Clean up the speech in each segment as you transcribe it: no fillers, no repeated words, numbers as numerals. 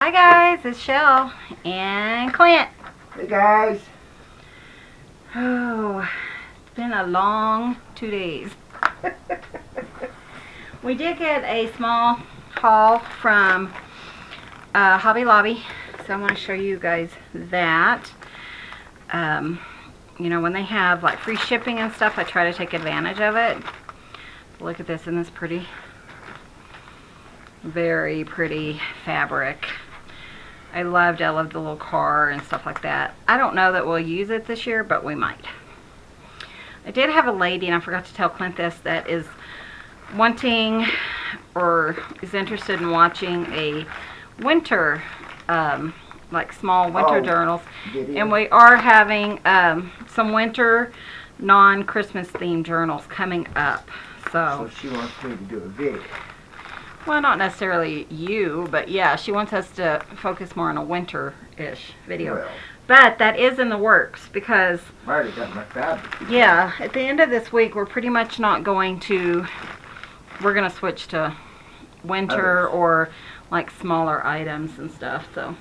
Hi guys, it's Shell and Clint. Hey guys. Oh, it's been a long 2 days. We did get a small haul from Hobby Lobby, so I want to show you guys that. You know, when they have like free shipping and stuff, I try to take advantage of it. Look at this, isn't this pretty? Very pretty fabric. I loved the little car and stuff like that. I don't know that we'll use it this year, but we might. I did have a lady, and I forgot to tell Clint this, that is wanting or is interested in watching a winter, like small winter journals. Video. And we are having some winter non-Christmas themed journals coming up. So she wants me to do a video. Well, not necessarily you, but yeah, she wants us to focus more on a winter-ish video. Well, But that is in the works because, I already got my fabric. yeah, at the end of this week, we're pretty much not going to, we're going to switch to winter or like smaller items and stuff, so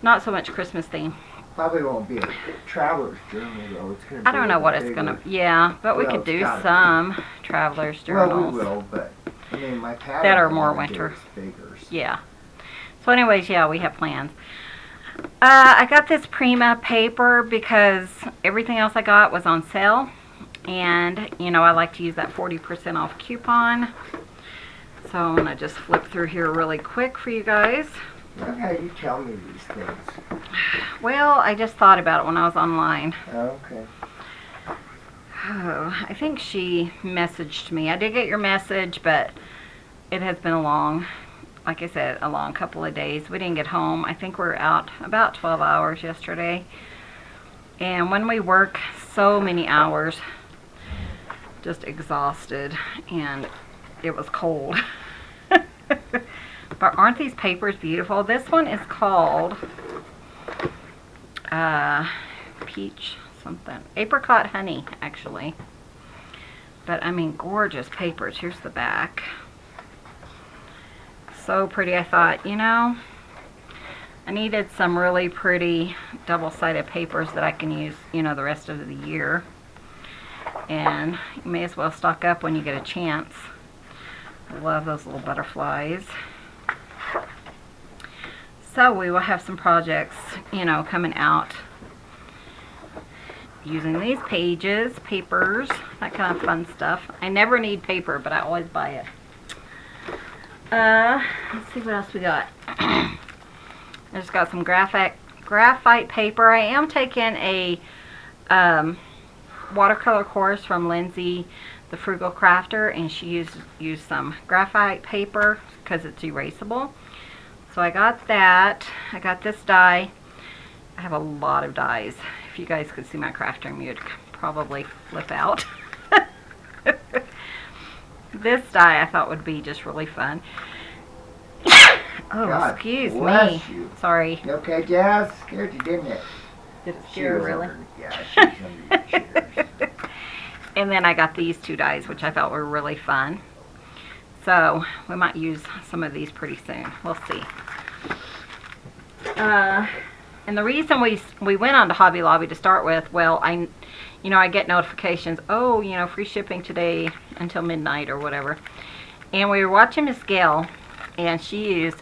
not so much Christmas theme. Probably won't be a traveler's journal though. It's gonna be I don't know what it's going to, yeah, but we Well, could do it's gotta some traveler's journals. Well, we will, but I mean, my pattern That are more winter. Figures. Yeah. So anyways, yeah, we have plans. I got this Prima paper because everything else I got was on sale. And, you know, I like to use that 40% off coupon. So I'm going to just flip through here really quick for you guys. Look how you tell me these things. Well, I just thought about it when I was online. Oh, okay. Oh, I think she messaged me. I did get your message, but it has been a long, like I said, a long couple of days. We didn't get home. I think we were out about 12 hours yesterday. And when we work so many hours, just exhausted, and it was cold. But aren't these papers beautiful? This one is called Peach something. Apricot Honey, actually. But, I mean, gorgeous papers. Here's the back. So pretty. I thought, you know, I needed some really pretty double-sided papers that I can use, you know, the rest of the year. And you may as well stock up when you get a chance. I love those little butterflies. So we will have some projects, you know, coming out using these papers, that kind of fun stuff. I never need paper, but I always buy it. Let's see what else we got. I just got some graphite paper. I am taking a watercolor course from Lindsay, the Frugal Crafter, and she used some graphite paper because it's erasable. So I got that. I got this die. I have a lot of dies. If you guys could see my crafting room, you'd probably flip out. This die I thought would be just really fun. Oh, God excuse bless me. you. Sorry. You okay, Jazz? Scared you, didn't it? Did it She scare was really? Yeah, she was under your chairs. And then I got these two dies, which I thought were really fun. So we might use some of these pretty soon. We'll see. And the reason we went on to Hobby Lobby to start with, well, I get notifications, oh, you know, free shipping today until midnight or whatever. And we were watching Miss Gayle, and she used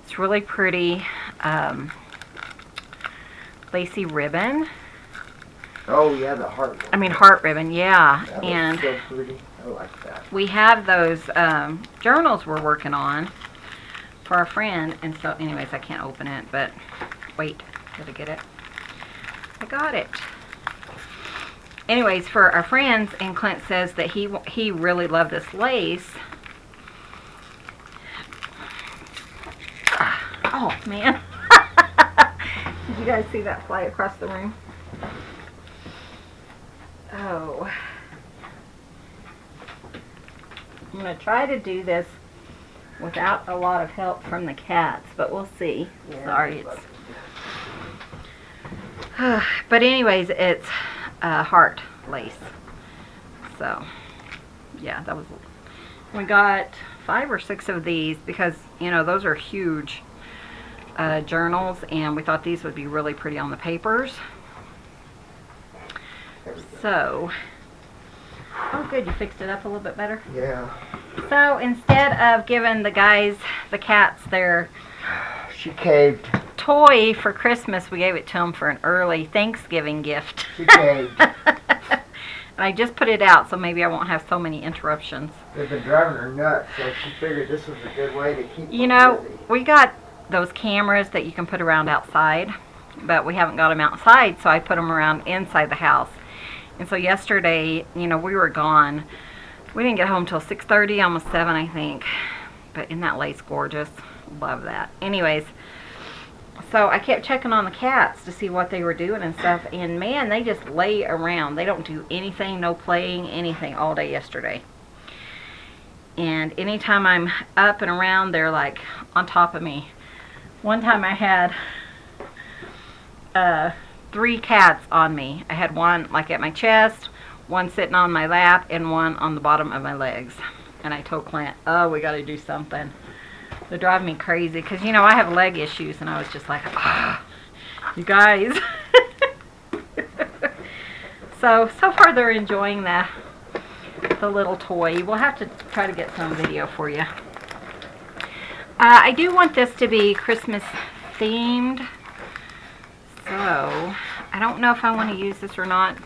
this really pretty lacy ribbon. Oh yeah, the heart one. I mean, heart ribbon, yeah. That And was so pretty. I like that. we have those journals we're working on for our friend, and so anyways, I can't open it, but wait, did I get it? I got it. Anyways, for our friends, and Clint says that he really loved this lace. Oh man. Did you guys see that fly across the room? Oh. I'm going to try to do this without a lot of help from the cats, but we'll see. Yeah, Sorry. But anyways, it's heart lace. So, yeah, that was... We got 5 or 6 of these because, you know, those are huge journals, and we thought these would be really pretty on the papers. So, oh good, you fixed it up a little bit better? Yeah. So instead of giving the cats, their She caved. toy for Christmas, we gave it to them for an early Thanksgiving gift. She caved. And I just put it out, so maybe I won't have so many interruptions. They've been driving her nuts, so she figured this was a good way to keep You them know, busy. we got those cameras that you can put around outside, but we haven't got them outside, so I put them around inside the house. And so yesterday, you know, we were gone. We didn't get home till 6:30, almost 7, I think. But isn't that lace gorgeous? Love that. Anyways, so I kept checking on the cats to see what they were doing and stuff, and man, they just lay around. They don't do anything, no playing, anything all day yesterday. And anytime I'm up and around, they're like on top of me. One time I had 3 cats on me. I had one like at my chest, one sitting on my lap, and one on the bottom of my legs. And I told Clint, oh, we got to do something. They're driving me crazy because, you know, I have leg issues, and I was just like, ah, you guys. So far they're enjoying the little toy. We'll have to try to get some video for you. I do want this to be Christmas themed, so I don't know if I want to use this or not.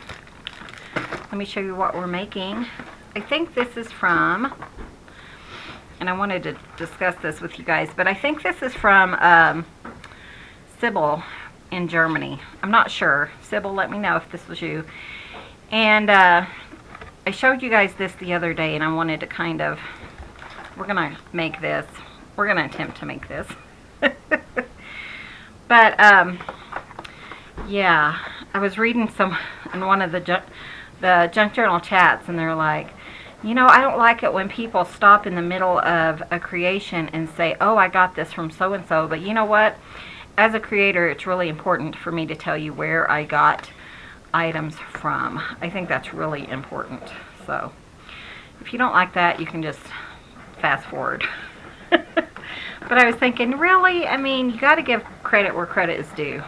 Let me show you what we're making. I think this is from, and I wanted to discuss this with you guys, but I think this is from Sybil in Germany. I'm not sure. Sybil, let me know if this was you. And I showed you guys this the other day, and I wanted to kind of, we're going to make this. We're going to attempt to make this. But, yeah, I was reading some in one of the junk journal chats, and they're like, you know, I don't like it when people stop in the middle of a creation and say, oh, I got this from so-and-so. But you know what? As a creator, it's really important for me to tell you where I got items from. I think that's really important. So if you don't like that, you can just fast forward. But I was thinking, really? I mean, you got to give credit where credit is due.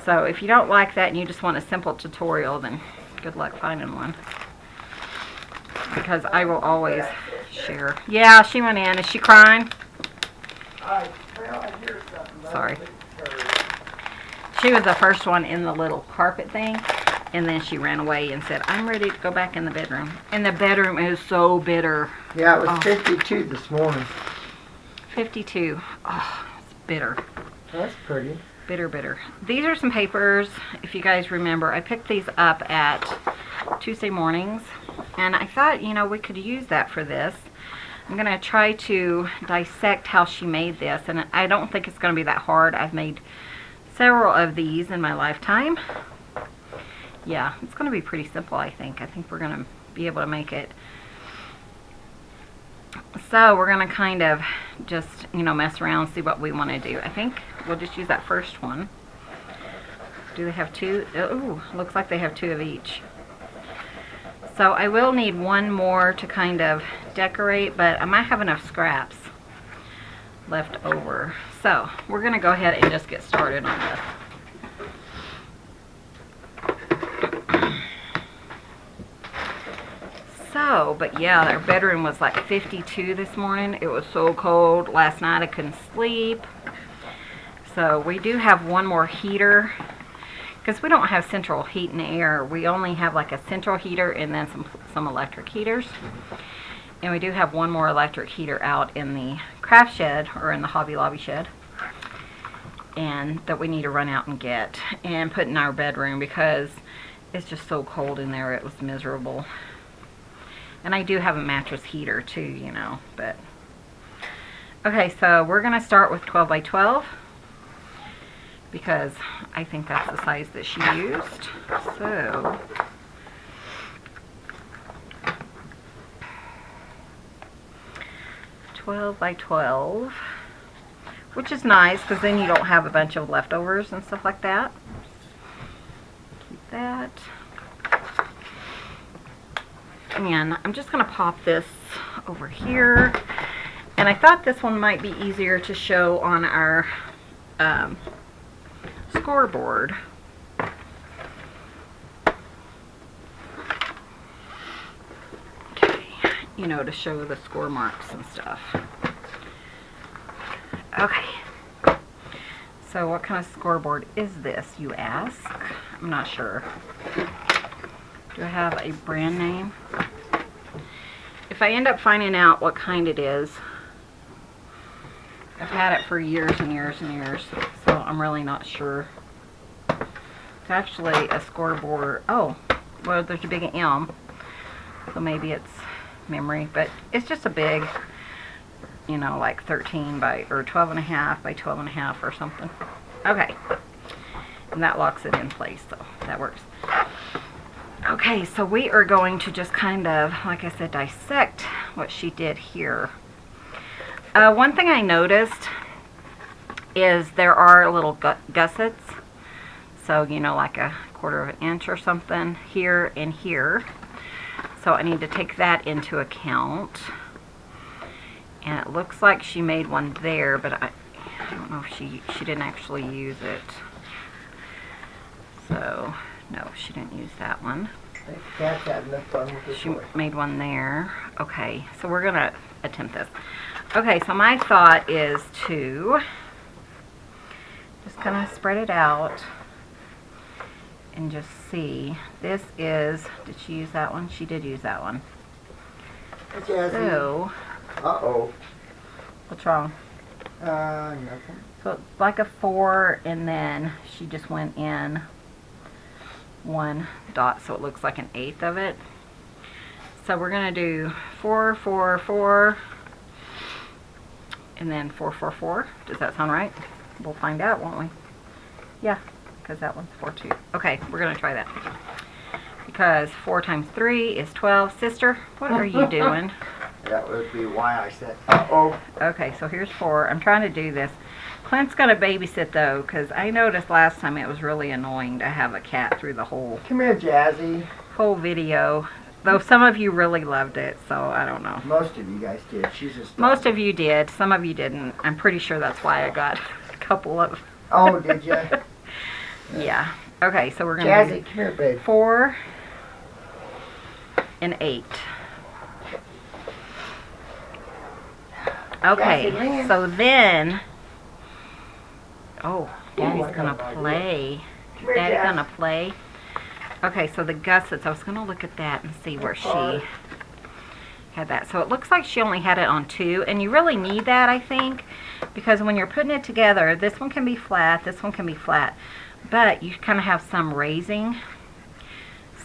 So if you don't like that and you just want a simple tutorial, then good luck finding one. Because I will always share. Yeah, she went in. Is she crying? Well, I hear something. Sorry. She was the first one in the little carpet thing, and then she ran away and said, I'm ready to go back in the bedroom. And the bedroom is so bitter. Yeah, it was 52 this morning. 52. Oh, it's bitter. That's pretty. Bitter, bitter. These are some papers, if you guys remember. I picked these up at Tuesday mornings, and I thought, you know, we could use that for this. I'm going to try to dissect how she made this, and I don't think it's going to be that hard. I've made several of these in my lifetime. Yeah, it's going to be pretty simple, I think. I think we're going to be able to make it. So we're going to kind of just, you know, mess around and see what we want to do. I think we'll just use that first one. Do they have 2? Ooh, looks like they have 2 of each. So I will need one more to kind of decorate, but I might have enough scraps left over. So we're going to go ahead and just get started on this. So, but yeah, our bedroom was like 52 this morning. It was so cold. Last night I couldn't sleep. So we do have one more heater, because we don't have central heat and air. We only have like a central heater and then some electric heaters. And we do have one more electric heater out in the craft shed, or in the Hobby Lobby shed, and that we need to run out and get and put in our bedroom because it's just so cold in there. It was miserable. And I do have a mattress heater too, you know, but okay, so we're going to start with 12 by 12 because I think that's the size that she used. So 12 by 12, which is nice because then you don't have a bunch of leftovers and stuff like that. Keep that. And I'm just going to pop this over here. And I thought this one might be easier to show on our scoreboard. Okay, you know, to show the score marks and stuff. Okay. So what kind of scoreboard is this, you ask? I'm not sure. Do I have a brand name? If I end up finding out what kind it is, I've had it for years and years and years, so I'm really not sure. It's actually a scoreboard. Oh, well, there's a big M, so maybe it's memory, but it's just a big, you know, like 13 by, or 12 and a half by 12 and a half or something. Okay, and that locks it in place, so that works. Okay, so we are going to just kind of, like I said, dissect what she did here. One thing I noticed is there are little gussets, so, you know, like a 1/4 of an inch or something here and here. So I need to take that into account. And it looks like she made one there, but I don't know if she didn't actually use it. So, no, she didn't use that one. Cat's had enough fun with this She toy. made one there. Okay, so we're gonna attempt this. Okay, so my thought is to just kind of spread it out and just see. This is, did she use that one? She did use that one. So, uh-oh. what's wrong? Nothing. So it's like a 4, and then she just went in 1 dot, so it looks like an 1/8 of it. So we're gonna do 4, 4, 4, and then 4, 4, 4. Does that sound right? We'll find out, won't we? Yeah, because that one's 4, 2. Okay, we're gonna try that. Because 4 times 3 is 12. Sister, what are you doing? That would be why I said, uh-oh. Okay, so here's 4. I'm trying to do this. Clint's going to babysit, though, because I noticed last time it was really annoying to have a cat through the whole Come here, Jazzy. video. Though some of you really loved it, so I don't know. Most of you guys did. She's just... Most of you did. Some of you didn't. I'm pretty sure that's why I got a couple of... Oh, did you? Yeah. Okay, so we're going Jazzy, to come here, babe. 4 and 8. Okay, Jazzy, so then... Oh, Daddy's I gonna got an play. Come here, Daddy's Jazz. gonna play. Okay, so the gussets, I was gonna look at that and see where she had that. So it looks like she only had it on 2, and you really need that, I think, because when you're putting it together, this one can be flat, this one can be flat, but you kind of have some raising.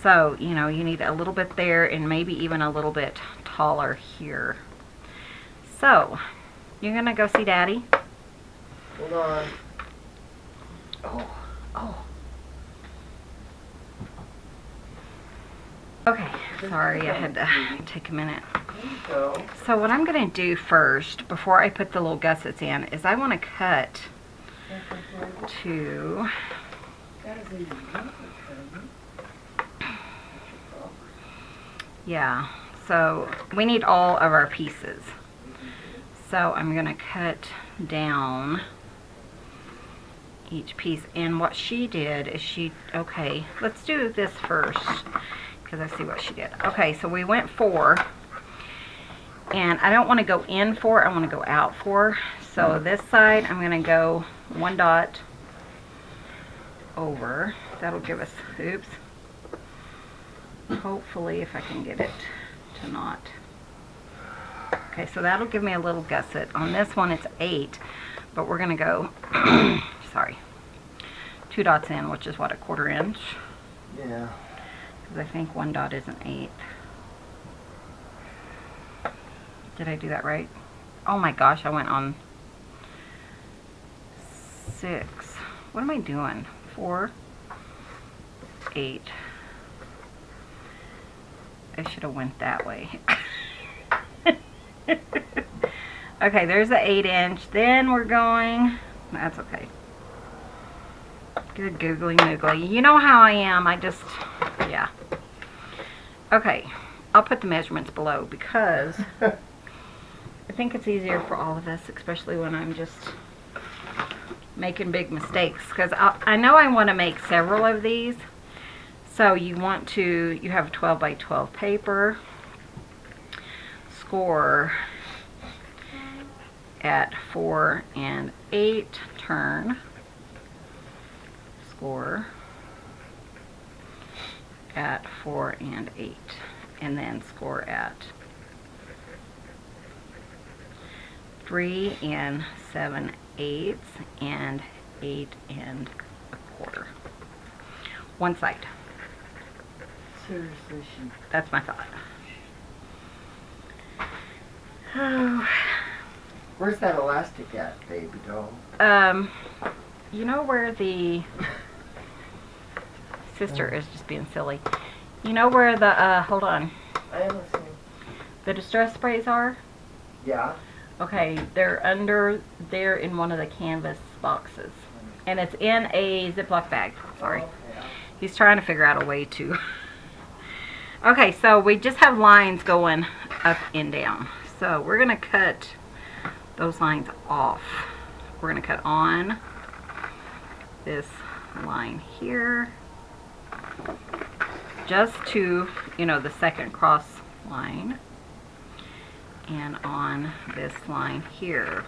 So, you know, you need a little bit there and maybe even a little bit taller here. So, you're gonna go see Daddy? Hold on. Oh. Okay, sorry, I had to take a minute. There you go. So what I'm going to do first, before I put the little gussets in, is I want to cut to... Yeah, so we need all of our pieces. So I'm going to cut down each piece, and what she did is okay, let's do this first because I see what she did. Okay, so we went 4, and I don't want to go in 4, I want to go out 4. So this side I'm going to go 1 dot over. That'll give us, oops, hopefully if I can get it to not. Okay, so that'll give me a little gusset. On this one it's 8, but we're going to go sorry, 2 dots in, which is what, a 1/4 inch? Yeah. Because I think 1 dot is an 1/8. Did I do that right? Oh my gosh, I went on 6. What am I doing? 4, 8. I should have went that way. Okay, there's the 8 inch. Then we're going, that's okay. Good googly moogly. You know how I am. I just, yeah. Okay, I'll put the measurements below because I think it's easier for all of us, especially when I'm just making big mistakes, because I know I want to make several of these. So you have 12 by 12 paper, score at 4 and 8, turn, score at 4 and 8, and then score at 3 and 7/8 and 8 and 1/4. One side. Seriously, That's my thought. Oh. Where's that elastic at, baby doll? You know where the sister is just being silly. You know where the hold on, I am listening. the distress sprays are? Yeah. Okay, they're under there in one of the canvas boxes, and it's in a Ziploc bag. Sorry, Okay. he's trying to figure out a way to. Okay, so we just have lines going up and down. So we're gonna cut those lines off. We're gonna cut on this line here, just to, the second cross line, and on this line here.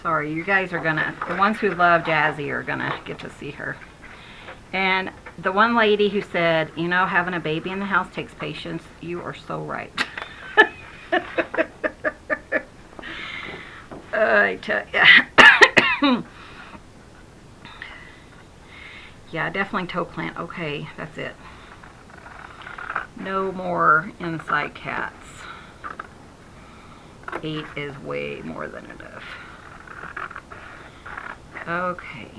Sorry, you guys are gonna, the ones who love Jazzy are gonna get to see her. And the one lady who said, having a baby in the house takes patience, you are so right. I tell ya. Yeah, definitely toe plant. Okay, that's it. No more inside cats. 8 is way more than enough. Okay,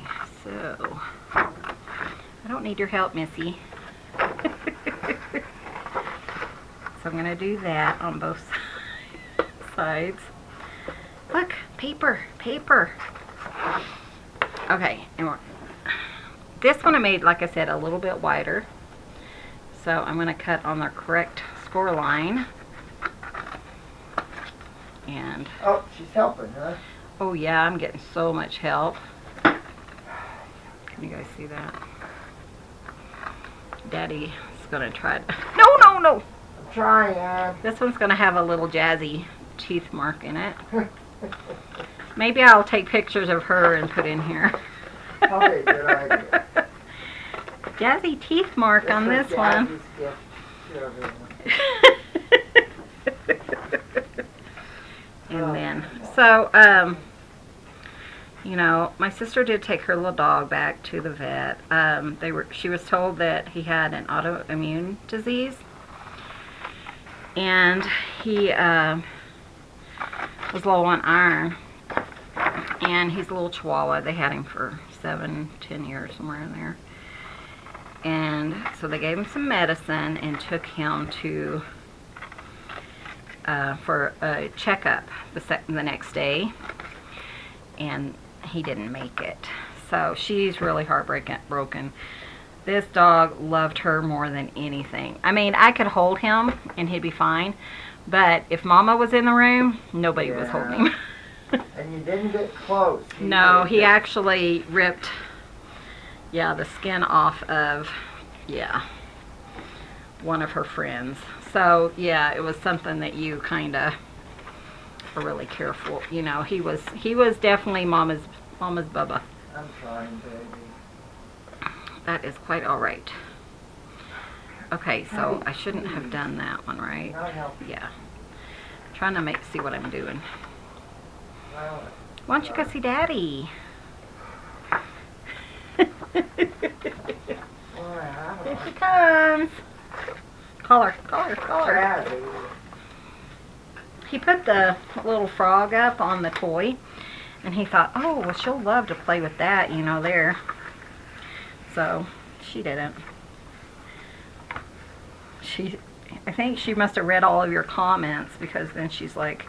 so I don't need your help, Missy. So I'm going to do that on both sides. Look, paper, paper. Okay, and this one I made, like I said, a little bit wider. So I'm going to cut on the correct score line. And Oh, she's helping, huh? oh yeah, I'm getting so much help. Can you guys see that? Daddy is going to try to... No! I'm trying. This one's going to have a little Jazzy teeth mark in it. Maybe I'll take pictures of her and put in here. Probably a good idea. Jazzy teeth mark on this one. Jazzy's gift to everyone. And then, so, my sister did take her little dog back to the vet. She was told that he had an autoimmune disease, and he was low on iron, and he's a little Chihuahua. They had him for 7-10 years, somewhere in there. And so they gave him some medicine and took him to for a checkup the next day, and he didn't make it. So she's really heartbroken. This dog loved her more than anything. I mean, I could hold him and he'd be fine, but if Mama was in the room, nobody was holding him. And you didn't get close. No, he actually ripped, the skin off of, one of her friends. So, it was something that you kind of were really careful. He was definitely Mama's Bubba. I'm trying, baby. That is quite all right. Okay, so I shouldn't have done that one, right? Not helping. Yeah. Trying to see what I'm doing. Well, Why don't you go see Daddy? Here she comes. Call her. Jazzy. He put the little frog up on the toy, and he thought, oh, well, she'll love to play with that, there. So, she didn't. I think she must have read all of your comments, because then she's like,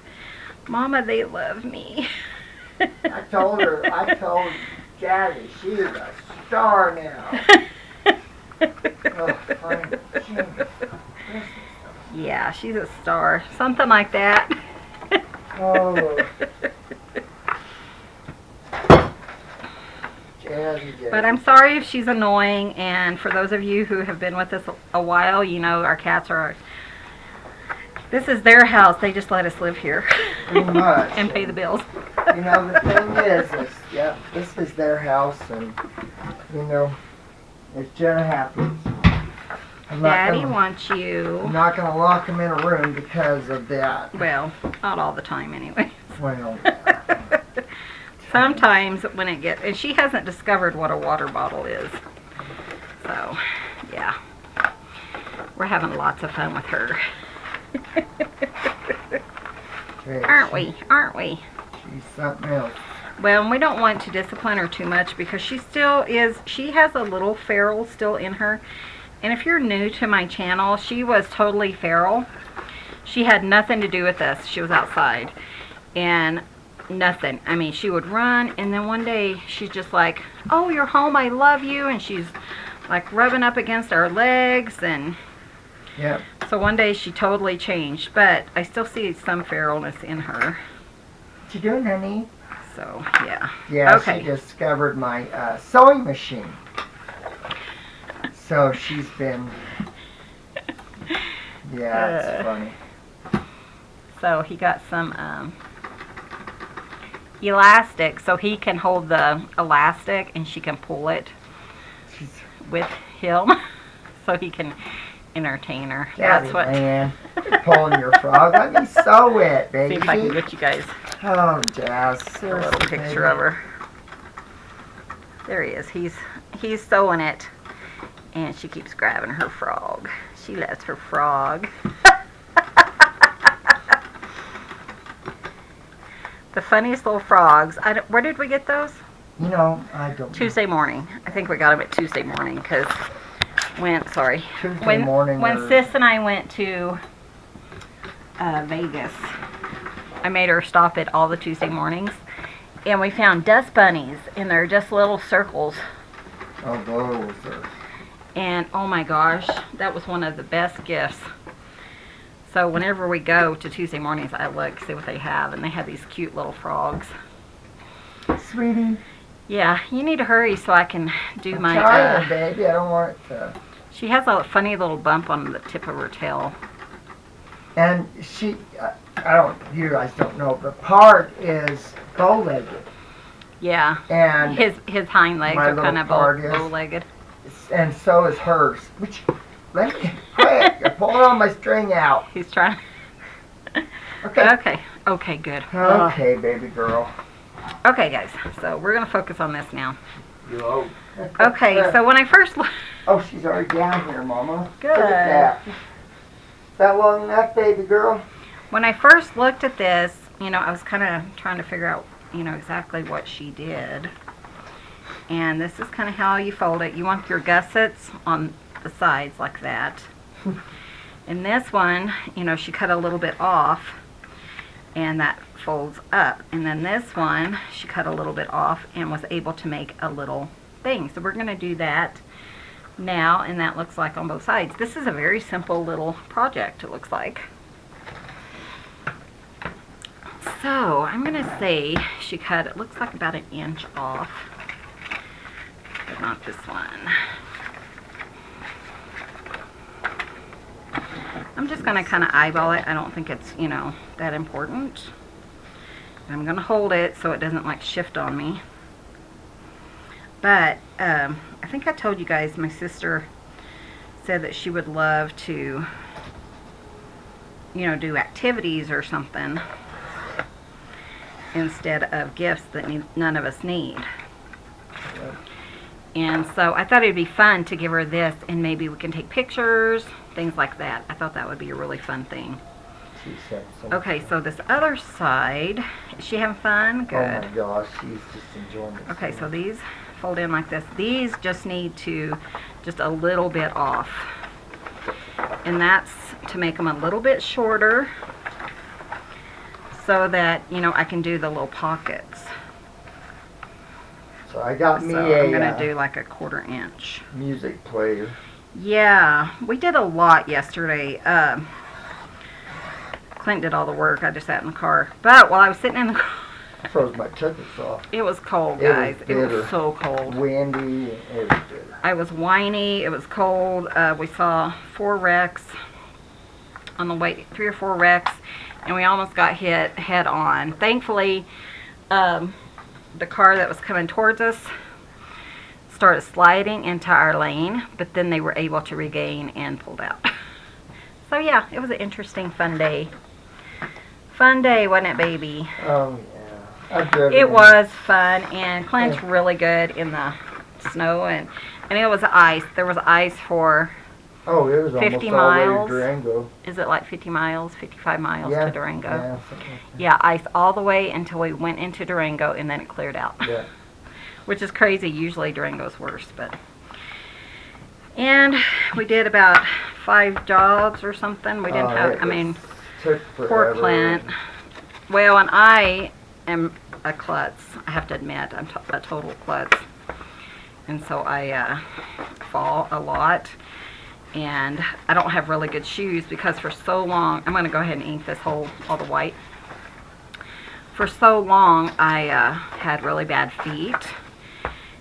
Mama, they love me. I told Jazzy she's a star now. Oh, fine. Yeah, she's a star. Something like that. Oh. But I'm sorry if she's annoying, and for those of you who have been with us a while, you know our cats are... This is their house. They just let us live here. Pretty much. And pay the bills. You know, the thing is, yeah, this is their house, and, you know, it's Jenna happens. Daddy wants you. I'm not going to lock them in a room because of that. Well, not all the time anyway. Well, sometimes when it gets... And she hasn't discovered what a water bottle is. So, yeah. We're having lots of fun with her. Aren't we? Aren't we? She's something else. Well, we don't want to discipline her too much because she still is... She has a little feral still in her. And if you're new to my channel, she was totally feral. She had nothing to do with us. She was outside. And nothing. I mean, she would run, and then one day she's just like, oh, you're home, I love you. And she's like rubbing up against our legs. And yep. So one day she totally changed. But I still see some feralness in her. What you doing, honey? So, yeah. Yeah, okay. She discovered my sewing machine. So she's been, yeah, it's funny. So he got some elastic, so he can hold the elastic and she can pull it with him, so he can entertain her. That's what. Man, you're pulling your frog. Let me sew it, baby. See if I can get you guys Oh, Jazz. a little picture of her. There he is. He's sewing it. And she keeps grabbing her frog. She loves her frog. The funniest little frogs. Where did we get those? You know, I don't know. Tuesday morning. I think we got them at Tuesday morning because when Sis and I went to Vegas, I made her stop at all the Tuesday mornings, and we found dust bunnies, and they're just little circles. Oh, those are... And oh my gosh, that was one of the best gifts. So whenever we go to Tuesday mornings, I look, see what they have, and they have these cute little frogs. Sweetie. Yeah, you need to hurry so I can do I'm my... trying, baby. I don't want it to... She has a funny little bump on the tip of her tail. And she, you guys don't know, but Part is bow-legged. Yeah, and his hind legs are kind of bow-legged. And so is hers. Which, let me quit. You're pulling all my string out. He's trying. Okay. Okay, good. Okay, baby girl. Okay, guys. So we're gonna focus on this now. You old. Okay. So when I first oh, she's already down here, Mama. Good. Look at that. Is that long enough, baby girl? When I first looked at this, you know, I was kind of trying to figure out, you know, exactly what she did. And this is kind of how you fold it. You want your gussets on the sides like that. And this one, you know, she cut a little bit off, and that folds up. And then this one, she cut a little bit off and was able to make a little thing. So we're going to do that now, and that looks like on both sides. This is a very simple little project, it looks like. So I'm going to say she cut, it looks like about 1 inch off. But not this one. I'm just going to kind of eyeball it. I don't think it's, you know, that important. I'm going to hold it so it doesn't like shift on me. But I think I told you guys my sister said that she would love to, you know, do activities or something instead of gifts that none of us need. And so I thought it would be fun to give her this, and maybe we can take pictures, things like that. I thought that would be a really fun thing. She said so. Okay, so this other side, is she having fun? Good. Oh my gosh, she's just enjoying it. Okay, so these fold in like this. These just need to, just a little bit off. And that's to make them a little bit shorter so that, you know, I can do the little pockets. So I got me I'm going to do like a 1/4 inch. Music player. Yeah, we did a lot yesterday. Clint did all the work. I just sat in the car. But while I was sitting in the car, I froze my tickets off. It was cold, It was guys. It bitter. was so cold. Windy. It was bitter. I was whiny. It was cold. We saw 4 wrecks on the way, 3 or 4 wrecks, and we almost got hit head on. Thankfully, the car that was coming towards us started sliding into our lane, but then they were able to regain and pulled out. So yeah, it was an interesting, fun day. Fun day, wasn't it, baby? Oh yeah. I've driven It was fun, and Clint's really good in the snow, and it was ice. There was ice for, Oh, it was 50 almost all the way miles. to Durango. is it like 50 miles, 55 miles Yeah. to Durango? Yeah, something like that. Yeah, ice all the way until we went into Durango, and then it cleared out. Yeah. Which is crazy. Usually Durango's worse, but. And we did about 5 jobs or something. We didn't have, It I mean, took poor forever. Clint. Well, and I am a klutz. I have to admit, I'm a total klutz. And so I fall a lot. And I don't have really good shoes because for so long, I'm going to go ahead and ink this all the white. For so long, I had really bad feet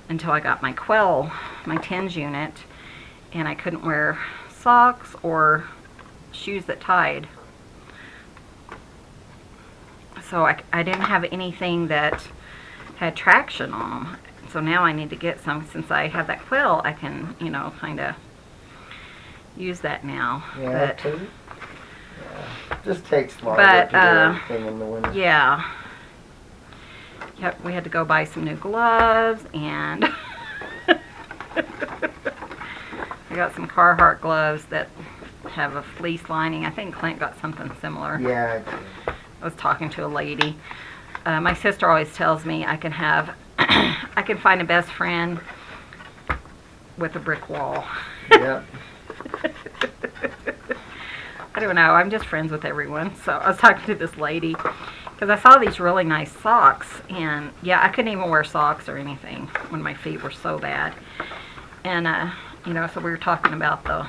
until I got my Quell, my TENS unit, and I couldn't wear socks or shoes that tied. So I didn't have anything that had traction on them. So now I need to get some. Since I have that Quell, I can, you know, kind of use that now. Yeah, But, it just takes longer But, to do everything in the winter. yeah. Yep, we had to go buy some new gloves, and I got some Carhartt gloves that have a fleece lining. I think Clint got something similar. Yeah, I was talking to a lady. My sister always tells me I can have, I can find a best friend with a brick wall. yeah. I don't know. I'm just friends with everyone. So I was talking to this lady because I saw these really nice socks, and yeah, I couldn't even wear socks or anything when my feet were so bad. And you know, so we were talking about the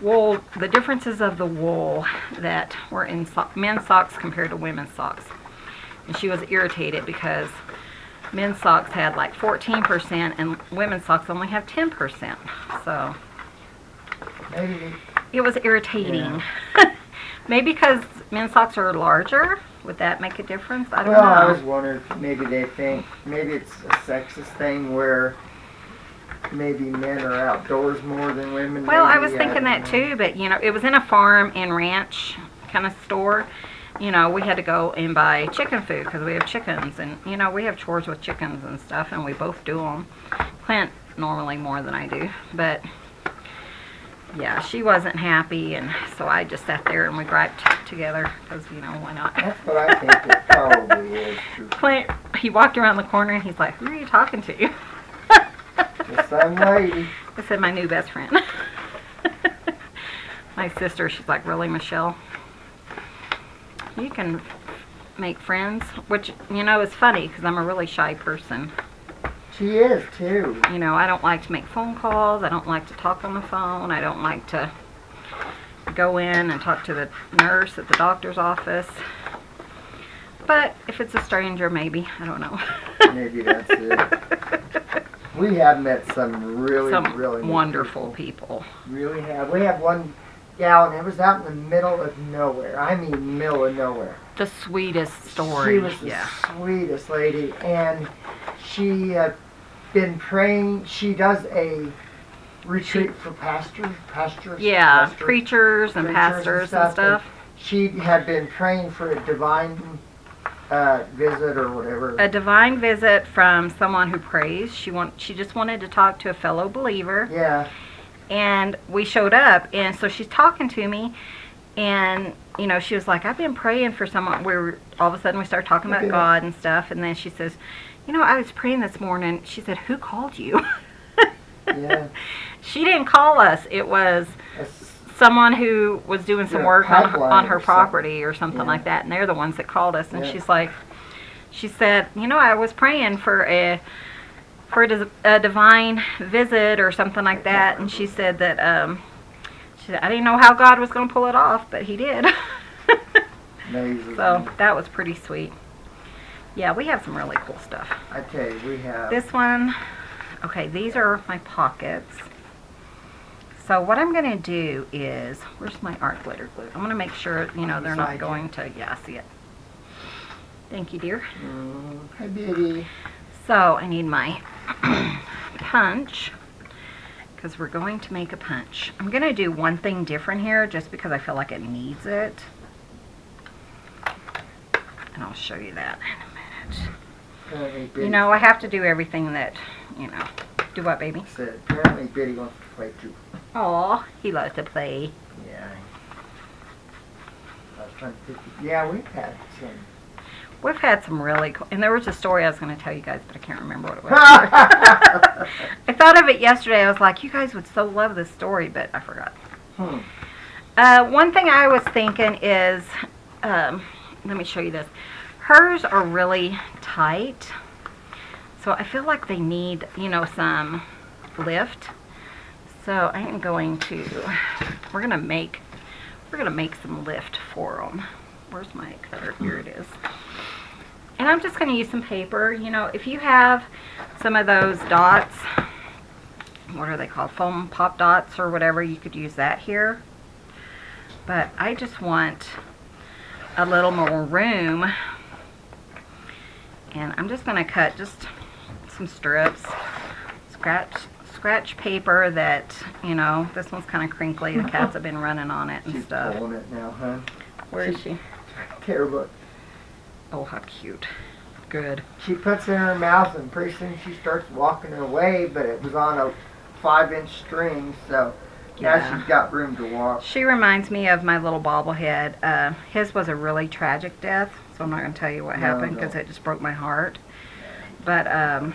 wool, the differences of the wool that were in men's socks compared to women's socks. And she was irritated because men's socks had like 14% and women's socks only have 10%. So Maybe. it was irritating. Maybe because men's socks are larger. Would that make a difference? I don't Well, know. I was wondering if maybe they think, maybe it's a sexist thing where maybe men are outdoors more than women. Well, I maybe, was thinking don't that know. too, but you know, it was in a farm and ranch kind of store. You know, we had to go and buy chicken food because we have chickens, and you know, we have chores with chickens and stuff, and we both do them. Clint normally more than I do, but yeah, she wasn't happy, and so I just sat there and we griped together because, you know, why not? That's what I think it probably is. True. Clint, he walked around the corner and he's like, "Who are you talking to?" The same lady. I said, "My new best friend." My sister, she's like, "Really, Michelle? You can make friends?" Which, you know, is funny because I'm a really shy person. She is too. You know, I don't like to make phone calls. I don't like to talk on the phone. I don't like to go in and talk to the nurse at the doctor's office. But if it's a stranger, maybe. I don't know. Maybe that's it. We have met some really, really nice wonderful people. Really have. We have one gal, and it was out in the middle of nowhere. I mean, middle of nowhere. The sweetest story. She was the sweetest lady, and she had been praying. She does a retreat for pastors. Yeah, preachers and pastors and stuff. She had been praying for a divine visit or whatever. A divine visit from someone who prays. She just wanted to talk to a fellow believer. Yeah. And we showed up, and so she's talking to me, and you know, she was like, "I've been praying for someone." All of a sudden we started talking about God and stuff, and then she says, "You know, I was praying this morning." She said, "Who called you?" Yeah. She didn't call us. It was someone who was doing some work on her property or something like that, and they're the ones that called us. And she's like, she said, "You know, I was praying for a divine visit or something like that," and she said that she said, "I didn't know how God was going to pull it off, but He did." Amazing. So that was pretty sweet. Yeah, we have some really cool stuff. I tell you, we have. This one, okay, these are my pockets. So what I'm going to do is, where's my art glitter glue? I'm going to make sure, you know, they're not going to, yeah, see it. Thank you, dear. Hi, Biddy. So I need my punch, because we're going to make a punch. I'm going to do one thing different here, just because I feel like it needs it. And I'll show you that in a minute. You know, I have to do everything that, you know. Do what, baby? Said, apparently Biddy wants to play too. Aw, he loves to play. Yeah. Yeah, we've had some. We've had some really cool, and there was a story I was going to tell you guys, but I can't remember what it was. I thought of it yesterday. I was like, you guys would so love this story, but I forgot. One thing I was thinking is, let me show you this. Hers are really tight, so I feel like they need, you know, some lift. So I am going to, we're gonna make some lift for them. Where's my cutter? Here it is. And I'm just going to use some paper. You know, if you have some of those dots, what are they called? Foam pop dots or whatever, you could use that here. But I just want a little more room. And I'm just going to cut just some strips. Scratch paper that, you know, this one's kind of crinkly. The cats have been running on it and She's stuff. She's pulling it now, huh? Where is she? Terrible. Oh, how cute. Good. She puts it in her mouth and pretty soon she starts walking away, but it was on a 5-inch string, so now she's got room to walk. She reminds me of my little bobblehead. His was a really tragic death, so I'm not going to tell you what happened because it just broke my heart. But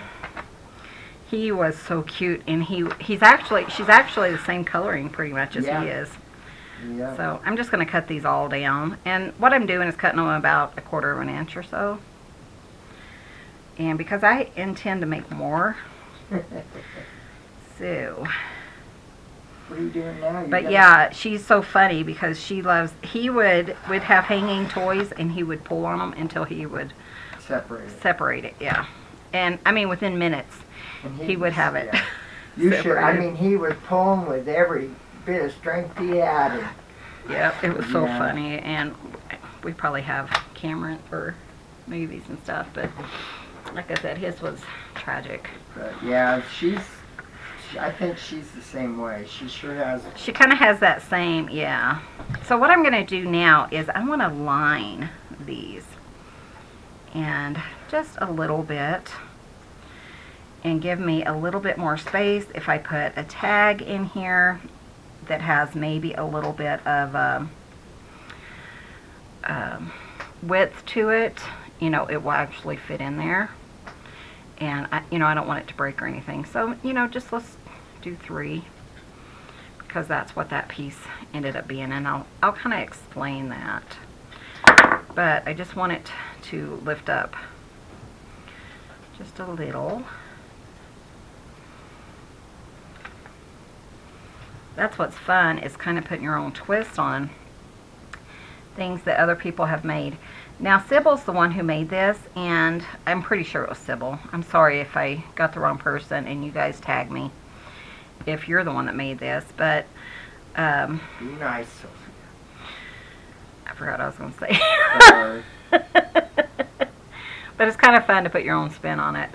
he was so cute, and she's actually the same coloring pretty much as he is. Yeah. So I'm just going to cut these all down. And what I'm doing is cutting them about 1/4 of an inch or so. And because I intend to make more. So. What are you doing now? But yeah, she's so funny because he would have hanging toys and he would pull on them until he would separate it, yeah. And I mean within minutes he would have it. Yeah. You should, I mean he was pulling with every bit of strength he had. And, yeah, it was so funny, and we probably have camera or movies and stuff, but like I said, his was tragic. But yeah, I think she's the same way. She sure has. She kind of has that same, yeah. So what I'm going to do now is I want to line these, and just a little bit, and give me a little bit more space if I put a tag in here that has maybe a little bit of width to it. You know, it will actually fit in there. And, I don't want it to break or anything. So, just let's do 3. Because that's what that piece ended up being. And I'll kind of explain that. But I just want it to lift up just a little. That's what's fun, is kind of putting your own twist on things that other people have made. Now, Sybil's the one who made this, and I'm pretty sure it was Sybil. I'm sorry if I got the wrong person, and you guys tag me if you're the one that made this, but be nice, Sophia. I forgot what I was going to say. But it's kind of fun to put your own spin on it,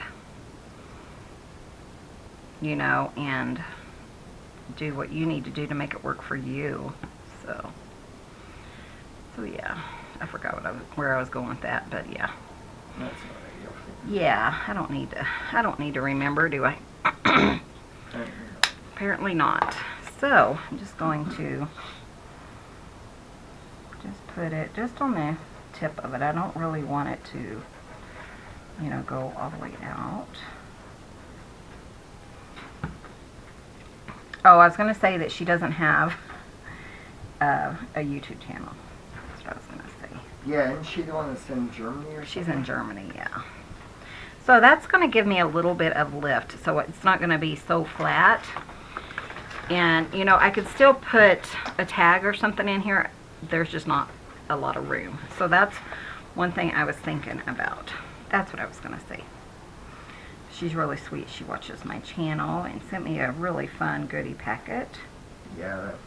and do what you need to do to make it work for you. So yeah, I forgot where I was going with that, but yeah. That's all right. Yeah, I don't need to remember, do I? Apparently not. So I'm just going to just put it just on the tip of it. I don't really want it to, go all the way out. Oh, I was going to say that she doesn't have a YouTube channel. That's what I was going to say. Yeah, isn't she the one that's in Germany or something? She's in Germany, yeah. So that's going to give me a little bit of lift, so it's not going to be so flat. And, I could still put a tag or something in here. There's just not a lot of room. So that's one thing I was thinking about. That's what I was going to say. She's really sweet. She watches my channel and sent me a really fun goodie packet. Yeah, that was.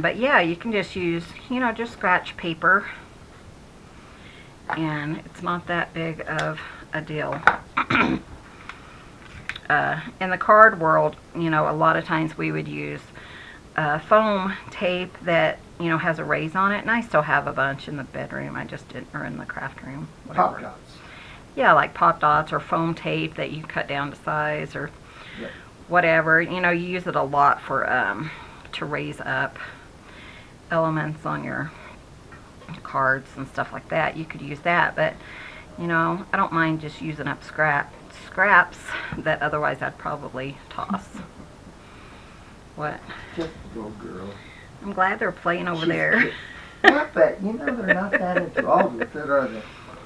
But yeah, you can just use, just scratch paper. And it's not that big of a deal. In the card world, a lot of times we would use foam tape that, has a raise on it. And I still have a bunch in the bedroom. I just didn't, or in the craft room. Whatever. Pop dots. Yeah, like pop dots or foam tape that you cut down to size or whatever. You use it a lot for to raise up elements on your cards and stuff like that. You could use that, but I don't mind just using up scraps that otherwise I'd probably toss. What? Just a little girl. I'm glad they're playing over there. Yeah, but they're not that enthralled with it, are they?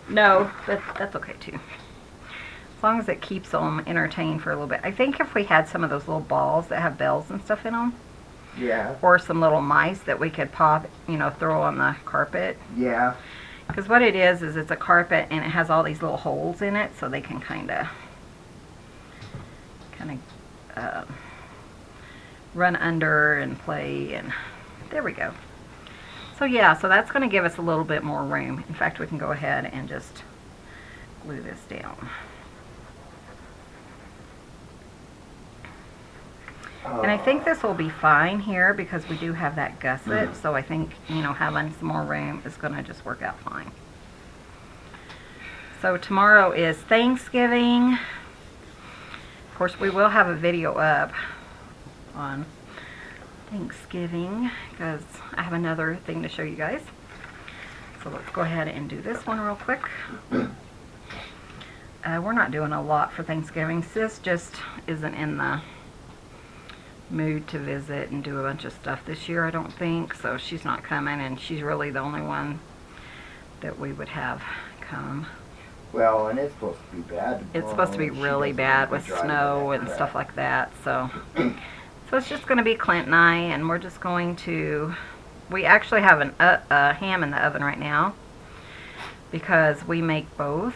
No, that's okay too. As long as it keeps them entertained for a little bit. I think if we had some of those little balls that have bells and stuff in them, yeah, or some little mice that we could pop, throw on the carpet. Yeah. Because what it is it's a carpet and it has all these little holes in it, so they can kind of run under and play, and there we go. So yeah, so that's going to give us a little bit more room. In fact, we can go ahead and just glue this down. And I think this will be fine here because we do have that gusset, so I think, having some more room is going to just work out fine. So tomorrow is Thanksgiving. Of course, we will have a video up on Thanksgiving because I have another thing to show you guys. So let's go ahead and do this one real quick. We're not doing a lot for Thanksgiving. Sis just isn't in the mood to visit and do a bunch of stuff this year, I don't think. So she's not coming, and she's really the only one that we would have come. Well, and it's supposed to be bad. It's supposed to be really bad with snow and stuff like that. So it's just going to be Clint and I, and we're just going to... We actually have a ham in the oven right now because we make both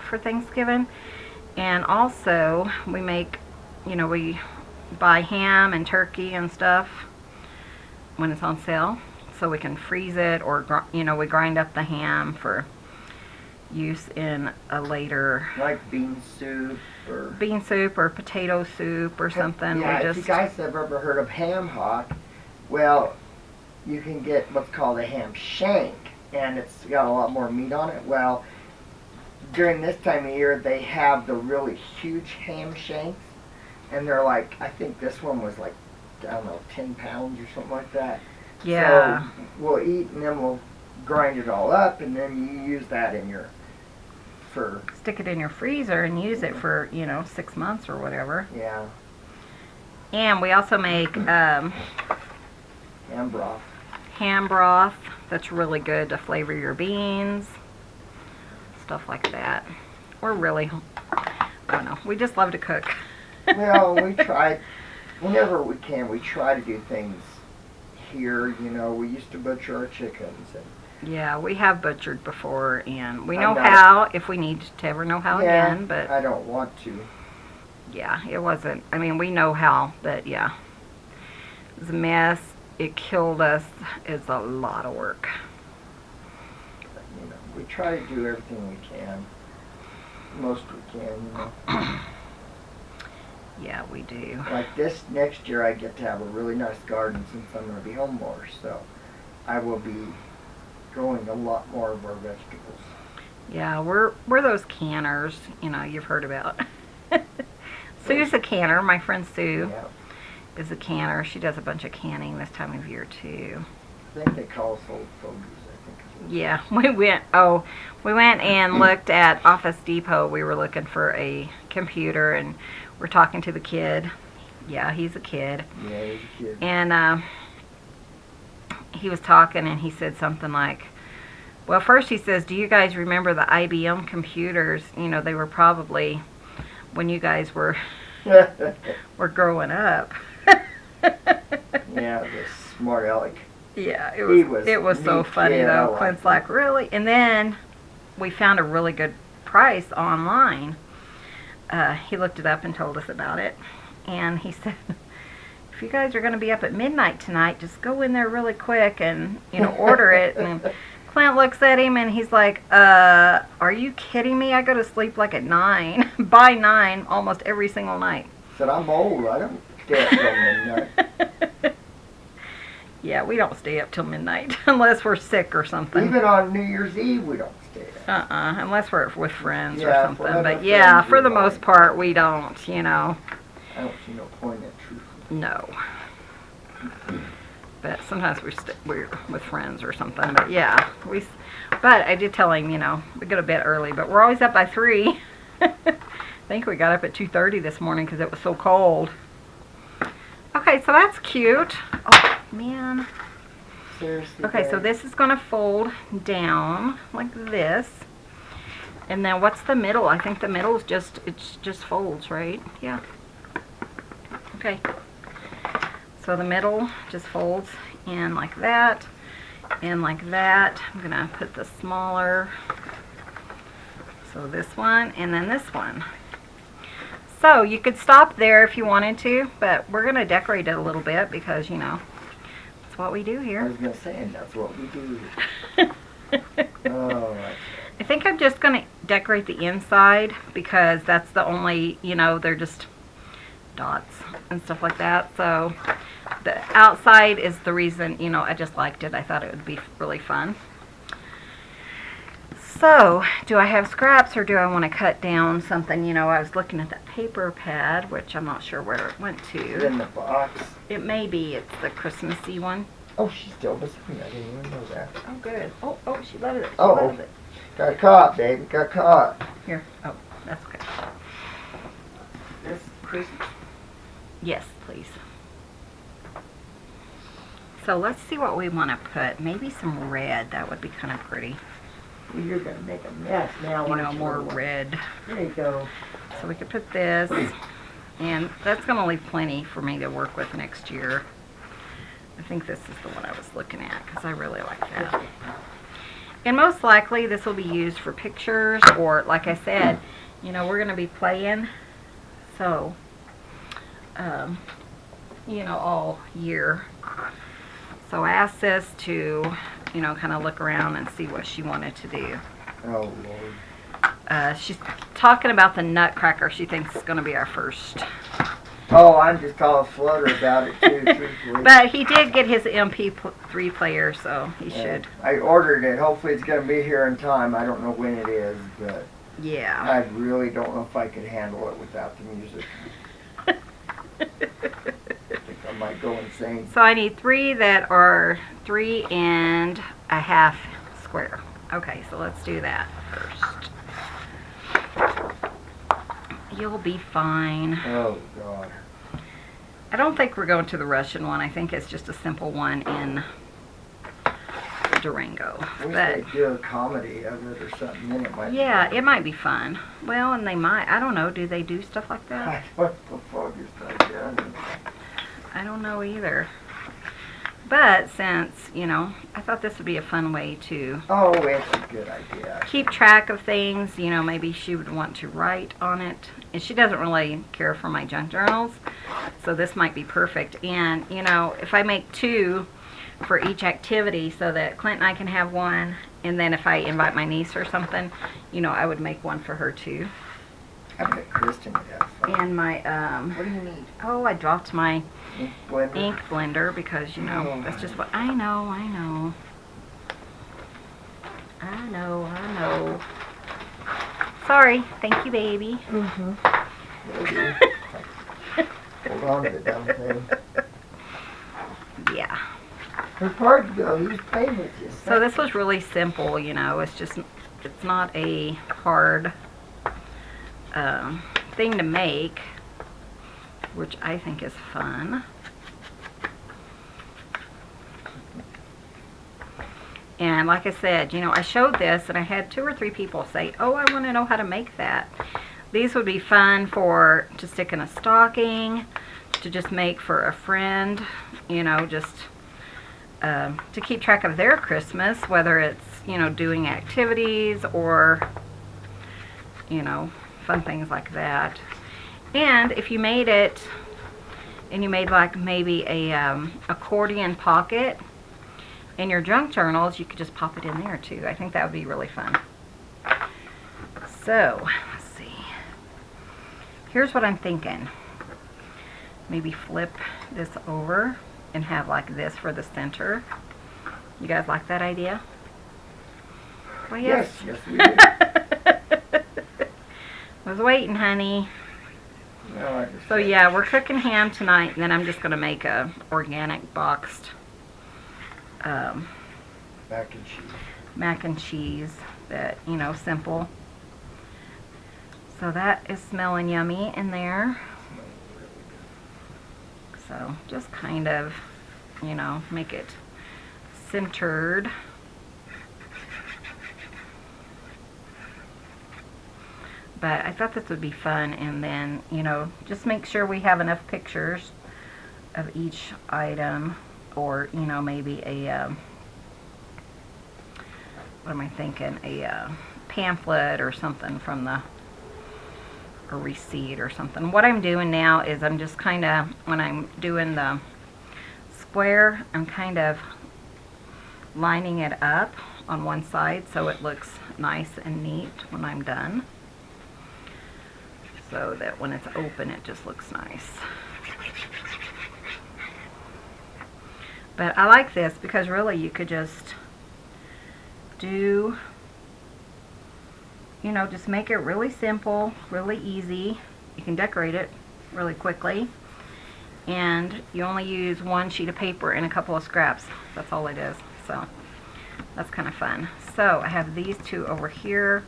for Thanksgiving. And also, we make, we buy ham and turkey and stuff when it's on sale, so we can freeze it, or we grind up the ham for use in a later, like bean soup or potato soup or something. Yeah, if you guys have ever heard of ham hock, well, you can get what's called a ham shank, and it's got a lot more meat on it. Well, during this time of year, they have the really huge ham shanks. And they're like, I think this one was like, I don't know, 10 pounds or something like that. Yeah. So we'll eat, and then we'll grind it all up, and then you use that in your, stick it in your freezer and use it for, 6 months or whatever. Yeah. And we also make ham broth. Ham broth. That's really good to flavor your beans. Stuff like that. We're really, I don't know, we just love to cook. Well, we try, whenever we can, we try to do things here. We used to butcher our chickens. And yeah, we have butchered before, and we know how, if we need to ever know how again, but I don't want to. Yeah, it wasn't, we know how, but yeah. It was a mess. It killed us. It's a lot of work. But, we try to do everything we can. Most we can, Yeah, we do. Like this next year, I get to have a really nice garden since I'm going to be home more, so I will be growing a lot more of our vegetables. Yeah, we're those canners, you've heard about. Sue's a canner. My friend Sue is a canner. She does a bunch of canning this time of year too. I think they call us old fogies, I think. Yeah, we went and looked at Office Depot. We were looking for a computer, and we're talking to the kid. Yeah, he's a kid. Yeah, he's a kid. And he was talking, and he said something like, well, first he says, do you guys remember the IBM computers? They were probably when you guys were growing up. Yeah, the smart aleck. Yeah, was it was so neat funny kid, I though. liked Clint's him. like, really? And then we found a really good price online. He looked it up and told us about it. And he said, if you guys are going to be up at midnight tonight, just go in there really quick and, order it. And Clint looks at him and he's like, are you kidding me? I go to sleep like at 9, by 9, almost every single night. Said, I'm old. I don't stay up till midnight. Yeah, we don't stay up till midnight unless we're sick or something. Even on New Year's Eve, we don't stay up. Unless we're with friends or Yeah, something. if we're But with yeah, friends, for we the most might. part, we don't, I don't see no point in it, truthfully. No. But sometimes we're with friends or something. But yeah, but I did tell him, we go to bed early, but we're always up by 3. I think we got up at 2:30 this morning because it was so cold. Okay, so that's cute. Oh, man. Seriously. Okay, so babe. this is going to fold down like this. And then what's the middle? I think the middle is just folds, right? Yeah. Okay. So the middle just folds in like that and like that. I'm going to put the smaller. So this one and then this one. So you could stop there if you wanted to, but we're going to decorate it a little bit because, that's what we do I here. was going to say, and that's what we do. Oh, right. I think I'm just going to decorate the inside because that's the only, they're just dots and stuff like that. So the outside is the reason, I just liked it. I thought it would be really fun. So, do I have scraps or do I want to cut down something? I was looking at that paper pad, which I'm not sure where it went It's to. in the box. It may be, it's the Christmassy one. Oh, she's still beside me. I didn't even know that. Oh, good. Oh, she loved it. She Oh. loved it. Got caught, baby. Got caught. Here. Oh, that's okay. This Christmas. Yes, please. So let's see what we want to put. Maybe some red. That would be kind of pretty. Well, you're going to make a mess now. aren't you, More little one? red. There you go. So we could put this, and that's going to leave plenty for me to work with next year. I think this is the one I was looking at because I really like that. And most likely this will be used for pictures or, like I said, we're going to be playing. So, all year. So I asked Sis to, kind of look around and see what she wanted to do. Oh, Lord. She's talking about the Nutcracker. She thinks it's going to be our first. Oh, I'm just all flutter about it, too, truthfully. But he did get his MP3 player, so he should. I ordered it. Hopefully it's going to be here in time. I don't know when it is, but Yeah. I really don't know if I could handle it without the music. I think I might go insane. So I need 3 that are 3.5 square. Okay, so let's do that first. You'll be fine. Oh, God. I don't think we're going to the Russian one. I think it's just a simple one in Durango. I wish But they'd do a comedy of it or something, then it might be yeah, better. it might be fun. Well, and they might. I don't know. Do they do stuff like that? I don't know what the fuck is that? I don't know either. But since, I thought this would be a fun way to Oh, it's a good idea. keep track of things. Maybe she would want to write on it. And she doesn't really care for my junk journals. So this might be perfect. And, if I make 2 for each activity so that Clint and I can have one. And then if I invite my niece or something, I would make one for her too. I bet Kristen would have fun. And my, What do you need? oh, I dropped my Ink blender? ink blender because, Oh, that's just what, I know. Sorry. Thank you, baby. Mm-hmm. Hold on to the damn thing. Yeah. It's hard to go. Who's playing with you? So this was really simple, it's not a hard thing to make, which I think is fun. And like I said, I showed this and I had 2 or 3 people say, oh, I want to know how to make that. These would be fun to stick in a stocking, to just make for a friend, just to keep track of their Christmas, whether it's, you know, doing activities or, you know, fun things like that. And if you made it, and you made like maybe a accordion pocket in your junk journals, you could just pop it in there too. I think that would be really fun. So, let's see. Here's what I'm thinking. Maybe flip this over and have like this for the center. You guys like that idea? Well, yes. Yes, we do. Was waiting, honey. No, I understand. So yeah, we're cooking ham tonight, and then I'm just gonna make a organic boxed Mac and cheese. mac and cheese that, you know, simple. So that is smelling yummy in there. So just kind of, you know, make it centered. But I thought this would be fun, and then, you know, just make sure we have enough pictures of each item, or, you know, maybe a, what am I thinking, a pamphlet or something from the, a receipt or something. What I'm doing now is I'm just kind of, when I'm doing the square, I'm kind of lining it up on one side so it looks nice and neat when I'm done, so that when it's open it just looks nice. But I like this because really you could just do, you know, just make it really simple, really easy. You can decorate it really quickly, and you only use one sheet of paper and a couple of scraps. That's all it is. So that's kind of fun. So I have these two over here.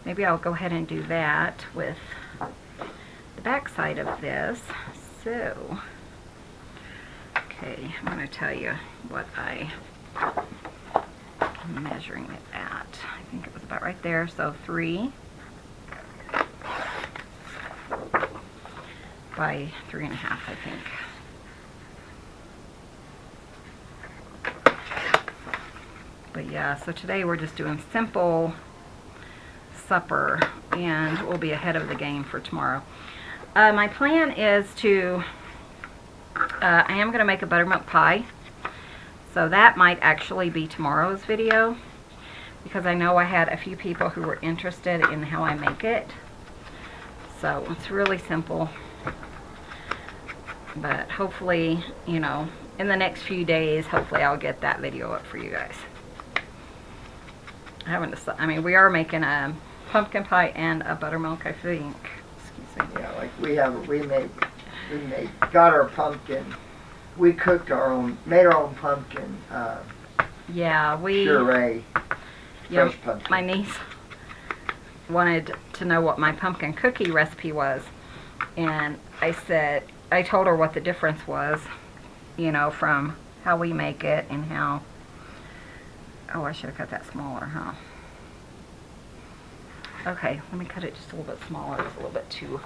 Maybe I'll go ahead and do that with the back side of this. So, okay, I'm going to tell you what I'm measuring it at. I think it was about right there. So 3 by 3.5, I think. But yeah, so today we're just doing simple supper, and we'll be ahead of the game for tomorrow. My plan is to, I am going to make a buttermilk pie, so that might actually be tomorrow's video, because I know I had a few people who were interested in how I make it. So it's really simple, but hopefully, you know, in the next few days, hopefully I'll get that video up for you guys. I haven't decided. I mean, we are making a pumpkin pie and a buttermilk, I think. Excuse me. Yeah, like we got our pumpkin. We cooked our own, made our own pumpkin Yeah, puree. Yeah, Fresh pumpkin. my niece wanted to know what my pumpkin cookie recipe was, and I told her what the difference was, you know, from how we make it and how. Oh, I should have cut that smaller, huh? Okay, let me cut it just a little bit smaller. It was a little bit too.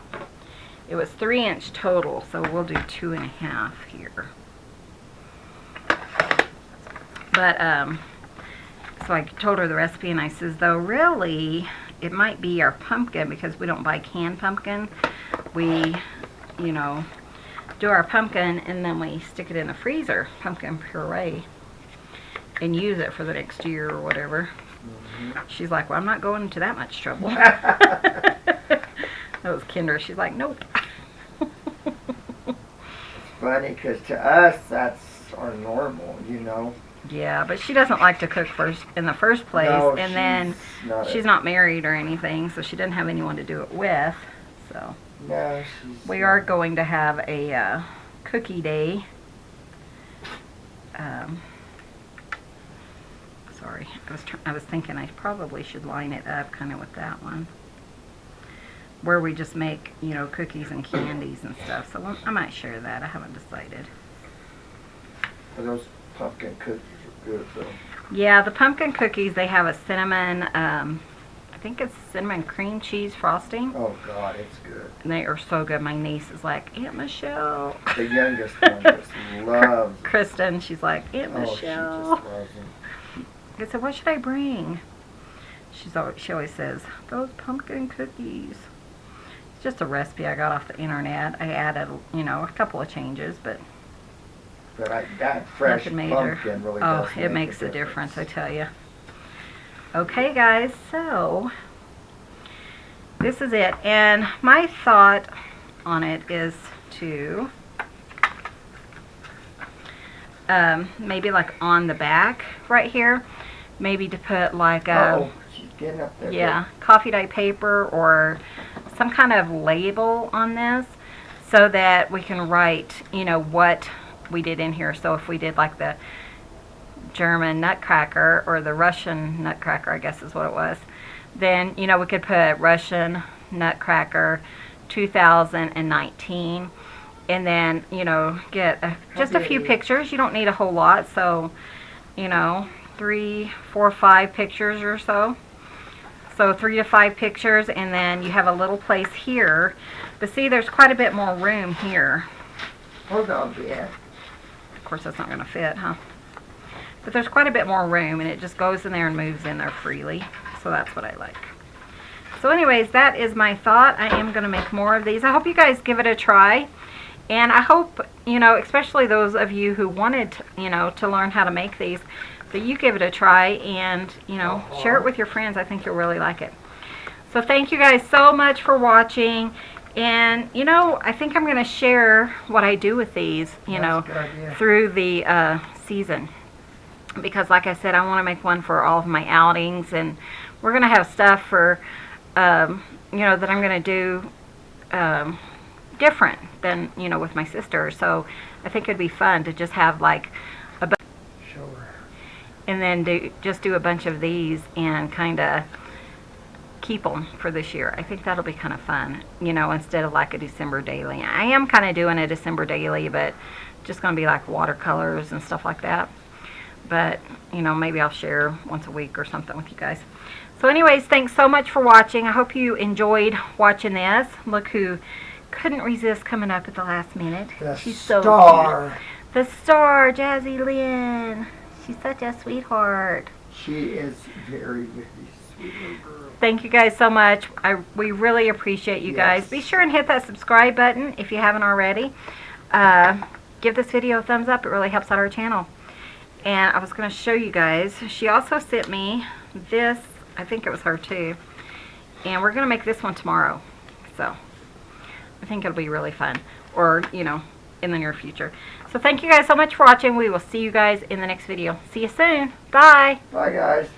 It was 3-inch total, so we'll do 2.5 here. But so I told her the recipe, and I says, though really, it might be our pumpkin, because we don't buy canned pumpkin. We, you know, do our pumpkin and then we stick it in the freezer, pumpkin puree, and use it for the next year or whatever. She's like, well, I'm not going to that much trouble. That was Kendra. She's like, nope. It's funny, because to us, that's our normal, you know. Yeah, but she doesn't like to cook in the first place, No, and then she's not married or anything, so she doesn't have anyone to do it with. So no, we are going to have a cookie day. Sorry, I was thinking I probably should line it up kind of with that one, where we just make, you know, cookies and candies and stuff. So I might share that. I haven't decided. Those pumpkin cookies are good, though. Yeah, the pumpkin cookies, they have a cinnamon think it's cinnamon cream cheese frosting. Oh God, it's good. And they are so good. My niece is like, Aunt Michelle. The youngest one just loves it. Kristen, she's like, Aunt Oh, Michelle. she just loves them. I said, what should I bring? She always says, those pumpkin cookies. It's just a recipe I got off the internet. I added, a couple of changes, but But that fresh nothing major. pumpkin really Oh, does it make makes a difference, I tell you. Okay, guys, so this is it. And my thought on it is to maybe like on the back right here, maybe to put like a... Oh, she's getting up there. Yeah, coffee dye paper or some kind of label on this so that we can write, what we did in here. So if we did like the German nutcracker or the Russian nutcracker, I guess is what it was, then, we could put Russian nutcracker 2019 and then, get just a few pictures. You don't need a whole lot. So, 3, 4, 5 pictures or so. So 3 to 5 pictures, and then you have a little place here. But see, there's quite a bit more room here. Hold on, yeah. Of course, that's not going to fit, huh? But there's quite a bit more room, and it just goes in there and moves in there freely. So that's what I like. So anyways, that is my thought. I am going to make more of these. I hope you guys give it a try. And I hope, especially those of you who wanted, to learn how to make these, that you give it a try and, share it with your friends. I think you'll really like it. So thank you guys so much for watching. And, I think I'm going to share what I do with these, through the season. Because like I said, I want to make one for all of my outings. And we're going to have stuff for, that I'm going to do different than, with my sister. So I think it'd be fun to just have like a bunch. Sure. And then just do a bunch of these and kind of keep them for this year. I think that'll be kind of fun, instead of like a December daily. I am kind of doing a December daily, but just going to be like watercolors and stuff like that. But, maybe I'll share once a week or something with you guys. So anyways, thanks so much for watching. I hope you enjoyed watching this. Look who couldn't resist coming up at the last minute. She's so cute. The star, Jazzy Lynn. She's such a sweetheart. She is very, very sweet little girl. Thank you guys so much. We really appreciate you guys. Be sure and hit that subscribe button if you haven't already. Give this video a thumbs up. It really helps out our channel. And I was going to show you guys. She also sent me this. I think it was her too. And we're going to make this one tomorrow. So I think it'll be really fun. Or, in the near future. So thank you guys so much for watching. We will see you guys in the next video. See you soon. Bye. Bye, guys.